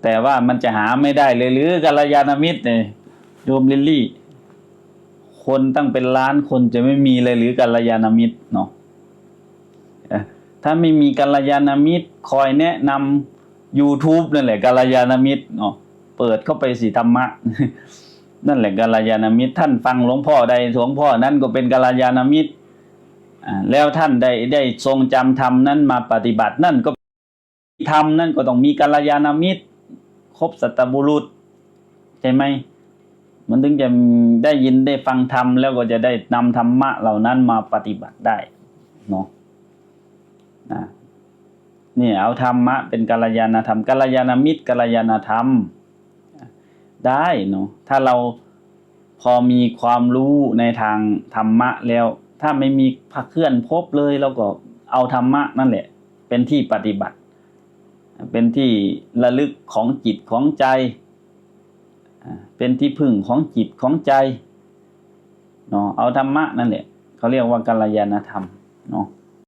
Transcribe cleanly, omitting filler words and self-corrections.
แต่ว่ามันจะหาไม่ได้เลยหรือกัลยาณมิตรเนี่ยโยมลิลลี่คนตั้งเป็นล้านคนจะไม่มีเลยหรือกัลยาณมิตรเนาะถ้าไม่มีกัลยาณมิตรคอยแนะนำ YouTube นั่นแหละกัลยาณมิตรเนาะเปิดเข้าไปสิธรรมะ นั่นแหละกัลยาณมิตรท่านฟังหลวงพ่อใดหลวงพ่อนั้นก็เป็นกัลยาณมิตรแล้วท่านได้ทรงจำธรรมนั้นมาปฏิบัตินั่นก็ธรรมนั่นก็ต้องมีกัลยาณมิตรครบสัตบุรุษใช่ไหมมันถึงจะได้ยินได้ฟังธรรมแล้วก็จะได้นำธรรมะเหล่านั้นมาปฏิบัติได้เนาะนี่เอาธรรมะเป็นกัลยาณธรรมกัลยาณมิตรกัลยาณธรรมได้เนาะถ้าเราพอมีความรู้ในทางธรรมะแล้วถ้าไม่มีพระเคลื่อนพบเลยเราก็เอาธรรมะนั่นแหละเป็นที่ปฏิบัติเป็นที่ระลึกของจิตของใจเป็นที่พึ่งของจิตของใจเนาะเอาธรรมะนั่นแหละเขาเรียกว่ากัลยาณธรรมเนาะ